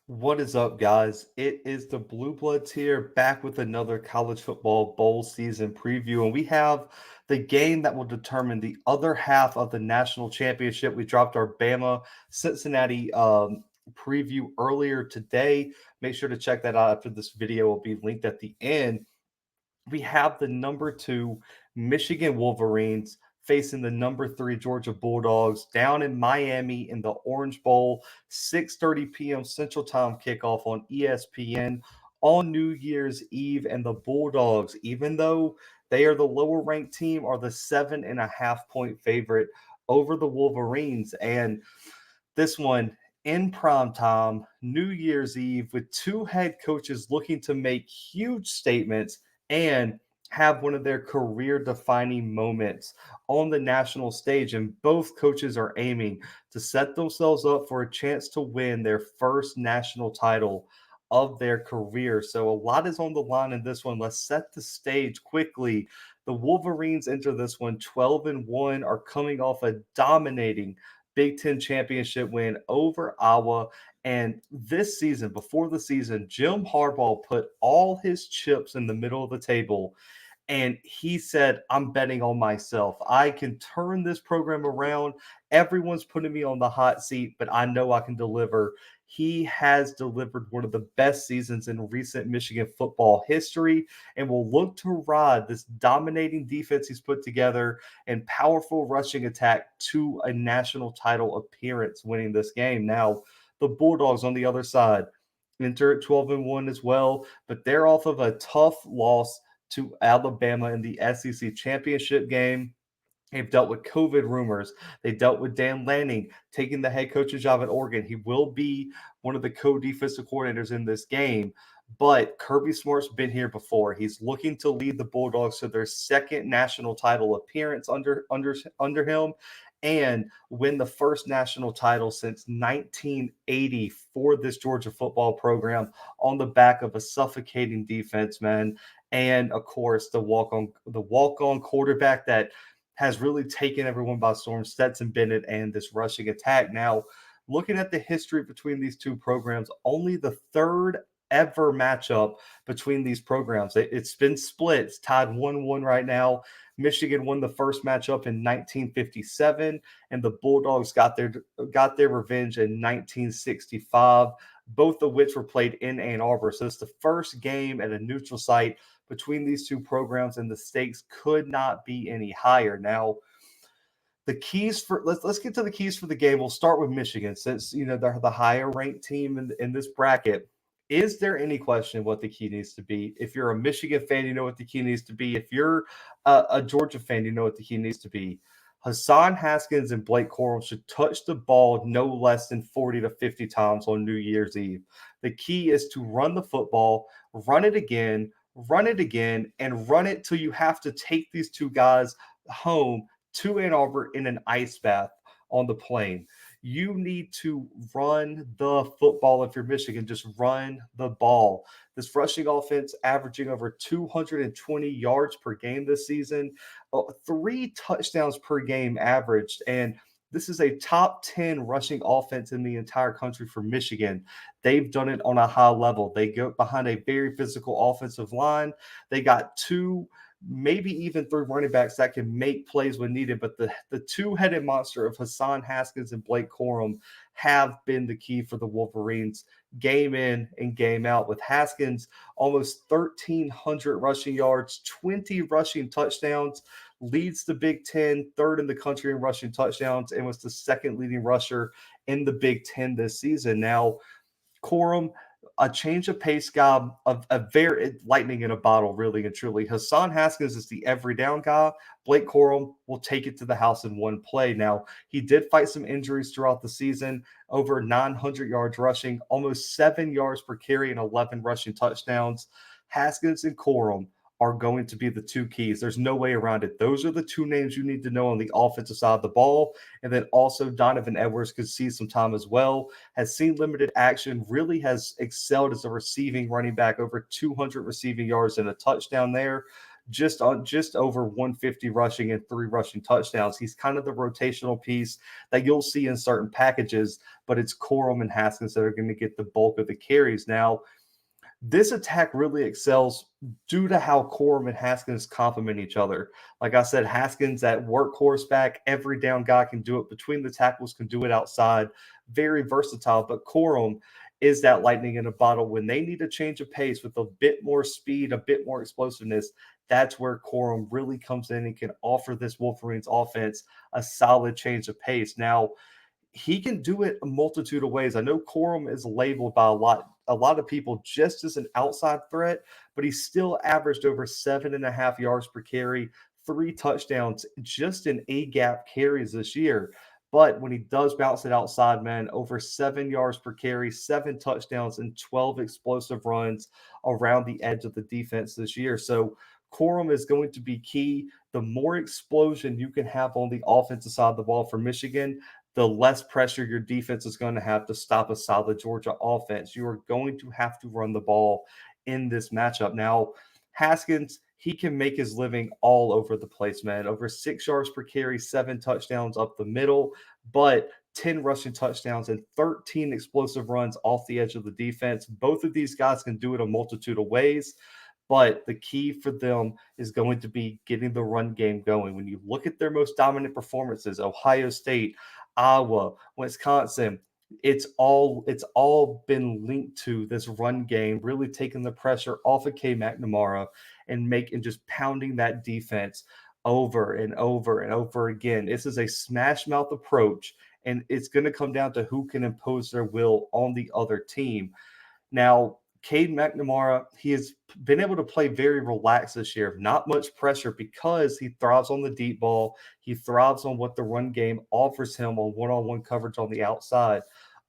What is up, guys? It is the Bluebloods here, back with another college football bowl season preview. And we have the game that will determine the other half of the national championship. We dropped our Bama Cincinnati preview earlier today. Make sure to check that out after this video will be linked at the end. We have the number two Michigan Wolverines facing the number three Georgia Bulldogs down in Miami in the Orange Bowl, 6:30 p.m. Central Time kickoff on ESPN on New Year's Eve. And the Bulldogs, even though they are the lower ranked team, are the 7.5 point favorite over the Wolverines. And this one in prime time, New Year's Eve, with two head coaches looking to make huge statements and have one of their career defining moments on the national stage. And both coaches are aiming to set themselves up for a chance to win their first national title of their career. So a lot is on the line in this one. Let's set the stage quickly. The Wolverines enter this one 12-1, are coming off a dominating Big Ten championship win over Iowa. And this season, before the season, Jim Harbaugh put all his chips in the middle of the table and he said, I'm betting on myself. I can turn this program around. Everyone's putting me on the hot seat, but I know I can deliver. He has delivered one of the best seasons in recent Michigan football history and will look to ride this dominating defense he's put together and powerful rushing attack to a national title appearance, winning this game. Now, the Bulldogs on the other side enter at 12-1 as well, but they're off of a tough loss to Alabama in the SEC championship game. They've dealt with COVID rumors. They dealt with Dan Lanning taking the head coach's job at Oregon. He will be one of the co-defensive coordinators in this game. But Kirby Smart's been here before. He's looking to lead the Bulldogs to their second national title appearance under him and win the first national title since 1980 for this Georgia football program on the back of a suffocating defense, man. And of course, the walk on quarterback that has really taken everyone by storm, Stetson Bennett, and this rushing attack. Now, looking at the history between these two programs, only the third ever matchup between these programs. It's been split. It's tied 1-1 right now. Michigan won the first matchup in 1957, and the Bulldogs got their revenge in 1965, both of which were played in Ann Arbor. So it's the first game at a neutral site between these two programs, and the stakes could not be any higher. Now, the keys for let's get to the keys for the game. We'll start with Michigan, since they're the higher ranked team in this bracket. Is there any question what the key needs to be? If you're a Michigan fan, you know what the key needs to be. If you're a Georgia fan, you know what the key needs to be. Hassan Haskins and Blake Corum should touch the ball no less than 40 to 50 times on New Year's Eve. The key is to run the football, run it again, and run it till you have to take these two guys home to Ann Arbor in an ice bath on the plane. You need to run the football if you're Michigan. Just run the ball. This rushing offense averaging over 220 yards per game this season, 3 touchdowns per game averaged. And this is a top 10 rushing offense in the entire country for Michigan. They've done it on a high level. They go behind a very physical offensive line. They got two, maybe even three running backs that can make plays when needed. But the two-headed monster of Hassan Haskins and Blake Corum have been the key for the Wolverines game in and game out, with Haskins almost 1,300 rushing yards, 20 rushing touchdowns, leads the Big Ten, third in the country in rushing touchdowns, and was the second leading rusher in the Big Ten this season. Now, Corum, a change of pace guy, of a very lightning in a bottle, really and truly. Hassan Haskins is the every down guy. Blake Corum will take it to the house in one play. Now, he did fight some injuries throughout the season, over 900 yards rushing, almost 7 yards per carry, and 11 rushing touchdowns. Haskins and Corum are going to be the two keys. There's no way around it. Those are the two names you need to know on the offensive side of the ball. And then also Donovan Edwards could see some time as well, has seen limited action, really has excelled as a receiving running back, over 200 receiving yards and a touchdown there. just over 150 rushing and 3 rushing touchdowns. He's kind of the rotational piece that you'll see in certain packages, but it's Corum and Haskins that are going to get the bulk of the carries. Now, this attack really excels due to how Corum and Haskins complement each other. Like I said, Haskins, that workhorse back, every down guy can do it between the tackles, can do it outside, very versatile. But Corum is that lightning in a bottle. When they need a change of pace with a bit more speed, a bit more explosiveness, that's where Corum really comes in and can offer this Wolverines offense a solid change of pace. Now, he can do it a multitude of ways. I know Corum is labeled by a lot of people just as an outside threat, but he still averaged over 7.5 yards per carry, 3 touchdowns just in A-gap carries this year. But when he does bounce it outside, man, over 7 yards per carry, 7 touchdowns, and 12 explosive runs around the edge of the defense this year. So Corum is going to be key. The more explosion you can have on the offensive side of the ball for Michigan, the less pressure your defense is going to have to stop a solid Georgia offense. You are going to have to run the ball in this matchup. Now, Haskins, he can make his living all over the place, man. Over 6 yards per carry, 7 touchdowns up the middle, but 10 rushing touchdowns and 13 explosive runs off the edge of the defense. Both of these guys can do it a multitude of ways. But the key for them is going to be getting the run game going. When you look at their most dominant performances, Ohio State, Iowa, Wisconsin, it's all been linked to this run game, really taking the pressure off of K McNamara and just pounding that defense over and over and over again. This is a smash mouth approach, and it's going to come down to who can impose their will on the other team. Now, Cade McNamara, he has been able to play very relaxed this year, not much pressure because he thrives on the deep ball. He thrives on what the run game offers him on one-on-one coverage on the outside.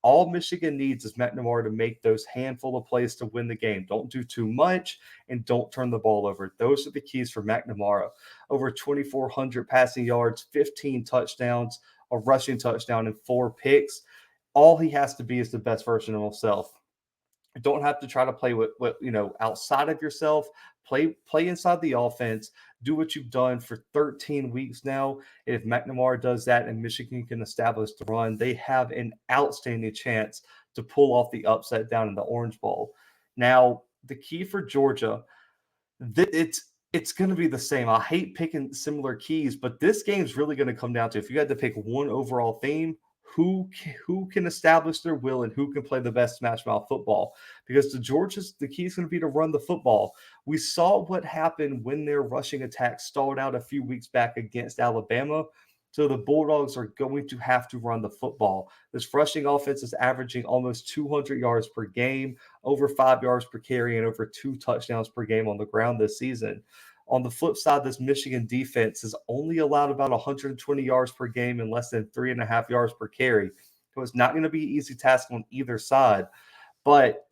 All Michigan needs is McNamara to make those handful of plays to win the game. Don't do too much and don't turn the ball over. Those are the keys for McNamara. Over 2,400 passing yards, 15 touchdowns, a rushing touchdown, and 4 picks. All he has to be is the best version of himself. Don't have to try to play with outside of yourself. Play inside the offense. Do what you've done for 13 weeks now. And if McNamara does that and Michigan can establish the run, they have an outstanding chance to pull off the upset down in the Orange Bowl. Now, the key for Georgia, it's going to be the same. I hate picking similar keys, but this game's really going to come down to, if you had to pick one overall theme, who can establish their will and who can play the best smash mouth football. Because the key is going to be to run the football. We saw what happened when their rushing attack stalled out a few weeks back against Alabama. So the Bulldogs are going to have to run the football. This rushing offense is averaging almost 200 yards per game, over 5 yards per carry, and over 2 touchdowns per game on the ground this season. On the flip side, this Michigan defense has only allowed about 120 yards per game and less than 3.5 yards per carry. So it's not going to be an easy task on either side. But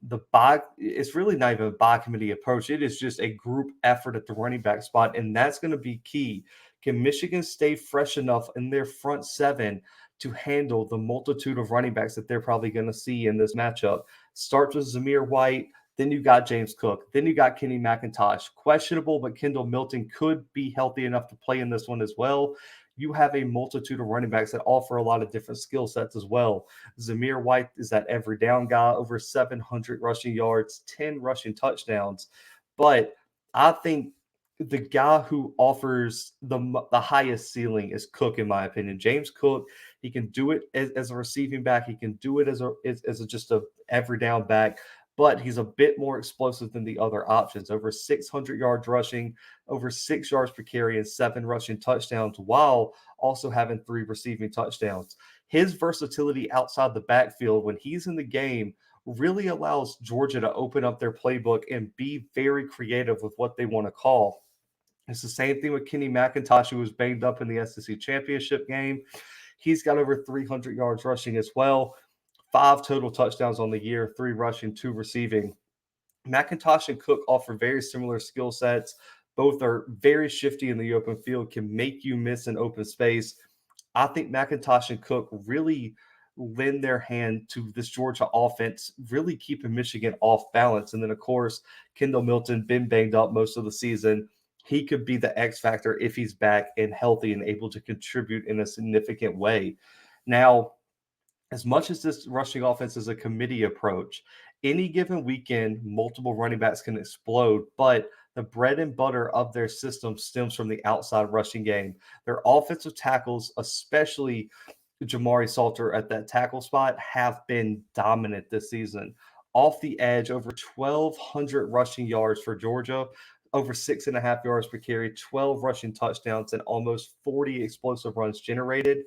it's really not even a by committee approach. It is just a group effort at the running back spot, and that's going to be key. Can Michigan stay fresh enough in their front seven to handle the multitude of running backs that they're probably going to see in this matchup? Starts with Zamir White, then you got James Cook. Then you got Kenny McIntosh. Questionable, but Kendall Milton could be healthy enough to play in this one as well. You have a multitude of running backs that offer a lot of different skill sets as well. Zamir White is that every down guy, over 700 rushing yards, 10 rushing touchdowns. But I think the guy who offers the highest ceiling is Cook, in my opinion. James Cook, he can do it as a receiving back. He can do it as just a every down back, but he's a bit more explosive than the other options. Over 600 yards rushing, over 6 yards per carry, and 7 rushing touchdowns, while also having 3 receiving touchdowns. His versatility outside the backfield when he's in the game really allows Georgia to open up their playbook and be very creative with what they want to call. It's the same thing with Kenny McIntosh, who was banged up in the SEC championship game. He's got over 300 yards rushing as well. 5 total touchdowns on the year, 3 rushing, 2 receiving. McIntosh and Cook offer very similar skill sets. Both are very shifty in the open field, can make you miss an open space. I think McIntosh and Cook really lend their hand to this Georgia offense, really keeping Michigan off balance. And then, of course, Kendall Milton, been banged up most of the season. he could be the X factor if he's back and healthy and able to contribute in a significant way. Now, as much as this rushing offense is a committee approach, any given weekend, multiple running backs can explode, but the bread and butter of their system stems from the outside rushing game. Their offensive tackles, especially Jamari Salter at that tackle spot, have been dominant this season. Off the edge, over 1,200 rushing yards for Georgia, over 6.5 yards per carry, 12 rushing touchdowns, and almost 40 explosive runs generated.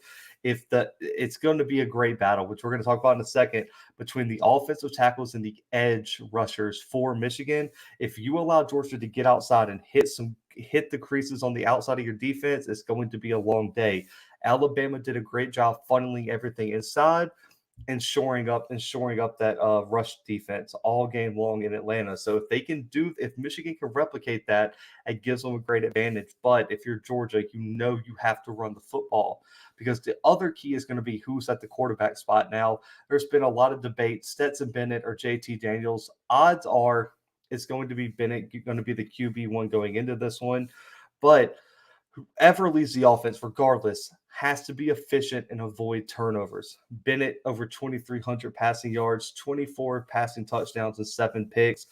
It's going to be a great battle, which we're going to talk about in a second, between the offensive tackles and the edge rushers for Michigan. If you allow Georgia to get outside and hit the creases on the outside of your defense, it's going to be a long day. Alabama did a great job funneling everything inside and shoring up that rush defense all game long in Atlanta. So if Michigan can replicate that, it gives them a great advantage. But if you're Georgia, you have to run the football, because the other key is going to be who's at the quarterback spot. Now, there's been a lot of debate: Stetson Bennett or JT Daniels. Odds are it's going to be Bennett, going to be the QB1 going into this one. But whoever leads the offense, regardless, has to be efficient and avoid turnovers. Bennett over 2,300 passing yards, 24 passing touchdowns, and 7 picks.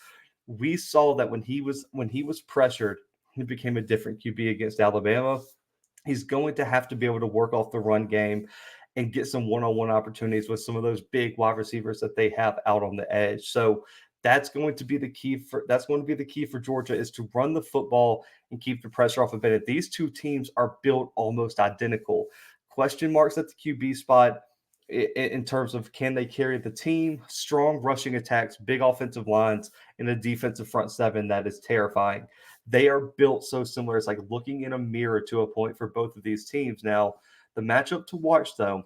We saw that when he was pressured, he became a different QB against Alabama. He's going to have to be able to work off the run game and get some one-on-one opportunities with some of those big wide receivers that they have out on the edge. So that's going to be the key for Georgia, is to run the football and keep the pressure off of Bennett. These two teams are built almost identical. Question marks at the QB spot in terms of, can they carry the team? Strong rushing attacks, big offensive lines, and a defensive front seven that is terrifying. They are built so similar. It's like looking in a mirror to a point for both of these teams. Now, the matchup to watch, though,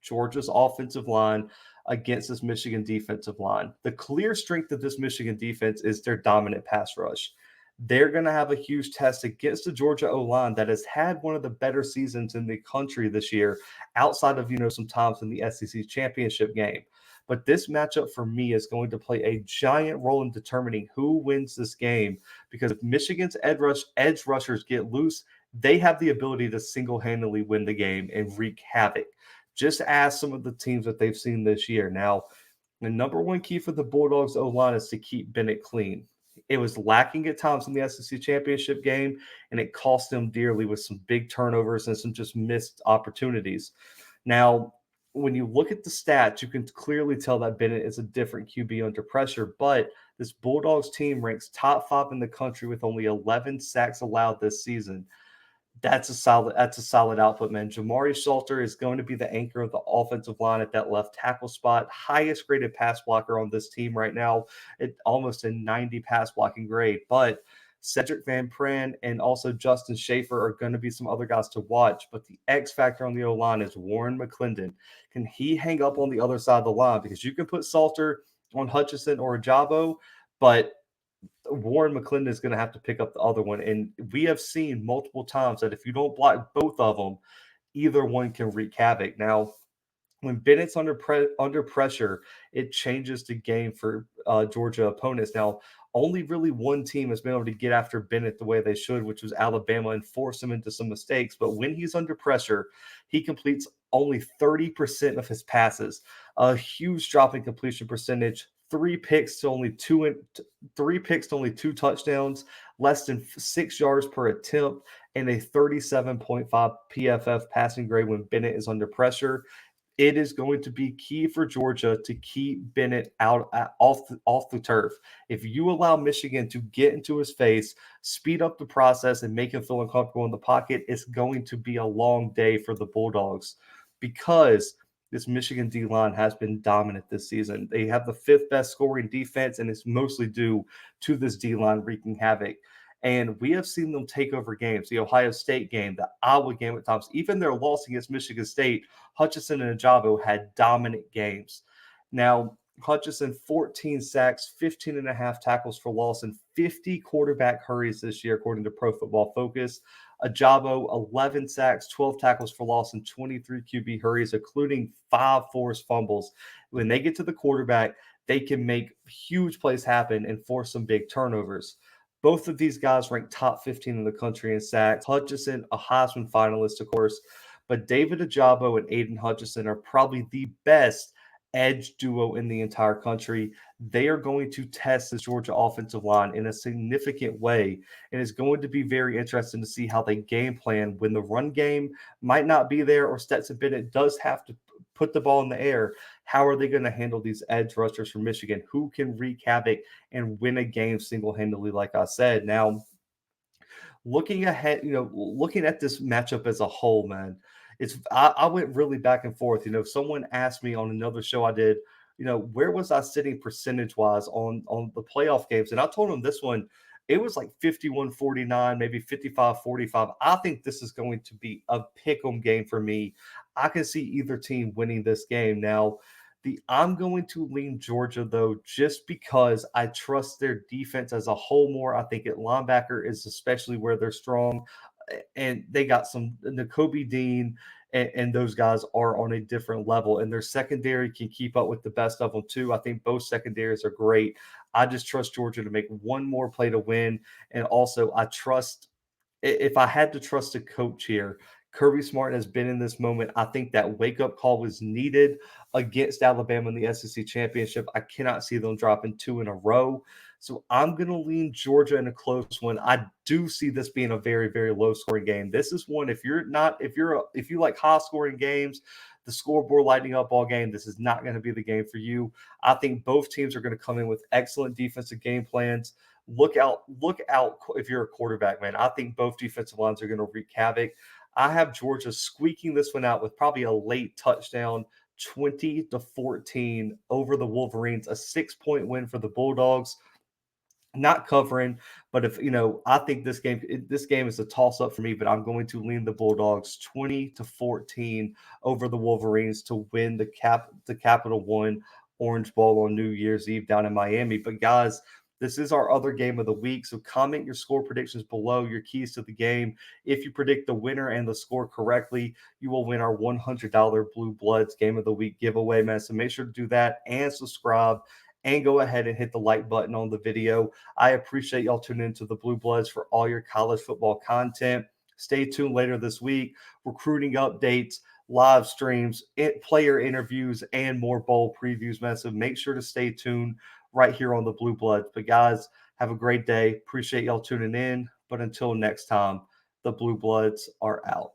Georgia's offensive line against this Michigan defensive line. The clear strength of this Michigan defense is their dominant pass rush. They're going to have a huge test against the Georgia O-line that has had one of the better seasons in the country this year, outside of, some times in the SEC championship game. But this matchup for me is going to play a giant role in determining who wins this game, because if Michigan's edge rushers get loose, they have the ability to single-handedly win the game and wreak havoc. Just ask some of the teams that they've seen this year. Now, the number one key for the Bulldogs O-line is to keep Bennett clean. It was lacking at times in the SEC championship game, and it cost them dearly with some big turnovers and some just missed opportunities. Now, when you look at the stats, you can clearly tell that Bennett is a different QB under pressure, but this Bulldogs team ranks top 5 in the country with only 11 sacks allowed this season. That's a solid output, man. Jamari Salter is going to be the anchor of the offensive line at that left tackle spot. Highest graded pass blocker on this team right now, at almost a 90 pass blocking grade. But Cedric Van Pran and also Justin Schaefer are going to be some other guys to watch. But the X factor on the O-line is Warren McClendon. Can he hang up on the other side of the line? Because you can put Salter on Hutchinson or Ajabo, but Warren McClendon is going to have to pick up the other one. And we have seen multiple times that if you don't block both of them, either one can wreak havoc. Now, when Bennett's under pressure, it changes the game for Georgia opponents. Now, only really one team has been able to get after Bennett the way they should, which was Alabama, and force him into some mistakes. But when he's under pressure, he completes only 30% of his passes, a huge drop in completion percentage. Three picks to only two touchdowns, less than 6 yards per attempt, and a 37.5 PFF passing grade when Bennett is under pressure. It is going to be key for Georgia to keep Bennett off the turf. If you allow Michigan to get into his face, speed up the process, and make him feel uncomfortable in the pocket, it's going to be a long day for the Bulldogs, because this Michigan D-line has been dominant this season. They have the 5th best scoring defense, and it's mostly due to this D-line wreaking havoc. And we have seen them take over games. The Ohio State game, the Iowa game at times, even their loss against Michigan State, Hutchinson and Ajabo had dominant games. Now, Hutchinson, 14 sacks, 15.5 tackles for loss, and 50 quarterback hurries this year, according to Pro Football Focus. Ajabo, 11 sacks, 12 tackles for loss, and 23 QB hurries, including 5 forced fumbles. When they get to the quarterback, they can make huge plays happen and force some big turnovers. Both of these guys ranked top 15 in the country in sacks. Hutchinson, a Heisman finalist, of course, but David Ajabo and Aiden Hutchinson are probably the best edge duo in the entire country. They are going to test the Georgia offensive line in a significant way, and it's going to be very interesting to see how they game plan when the run game might not be there or Stetson Bennett does have to put the ball in the air. How are they going to handle these edge rushers from Michigan who can wreak havoc and win a game single-handedly, like I said? Now, looking ahead, looking at this matchup as a whole, man, I went really back and forth. Someone asked me on another show I did, where was I sitting percentage wise on the playoff games? And I told them this one, it was like 51-49, maybe 55-45. I think this is going to be a pick 'em game for me. I can see either team winning this game. Now, I'm going to lean Georgia though, just because I trust their defense as a whole more. I think at linebacker is especially where they're strong, and they got some Nakobe Dean, and those guys are on a different level, and their secondary can keep up with the best of them too. I think both secondaries are great. I just trust Georgia to make one more play to win, and also I trust if I had to trust a coach here, Kirby Smart has been in this moment. I think that wake up call was needed against Alabama in the SEC championship. I cannot see them dropping two in a row. So I'm going to lean Georgia in a close one. I do see this being a very, very low scoring game. This is one, if you like high scoring games, the scoreboard lighting up all game, this is not going to be the game for you. I think both teams are going to come in with excellent defensive game plans. Look out if you're a quarterback, man. I think both defensive lines are going to wreak havoc. I have Georgia squeaking this one out with probably a late touchdown, 20-14 over the Wolverines, a 6-point win for the Bulldogs. Not covering, but I think this game is a toss up for me, but I'm going to lean the Bulldogs 20-14 over the Wolverines to win the Capital One Orange Bowl on New Year's Eve down in Miami. But guys, this is our other game of the week. So comment your score predictions below, your keys to the game. If you predict the winner and the score correctly, you will win our $100 Blue Bloods Game of the Week giveaway, man. So make sure to do that and subscribe and go ahead and hit the like button on the video. I appreciate y'all tuning into the Blue Bloods for all your college football content. Stay tuned later this week. Recruiting updates, live streams, player interviews, and more bowl previews, man. So make sure to stay tuned right here on the Blue Bloods. But guys, have a great day. Appreciate y'all tuning in. But until next time, the Blue Bloods are out.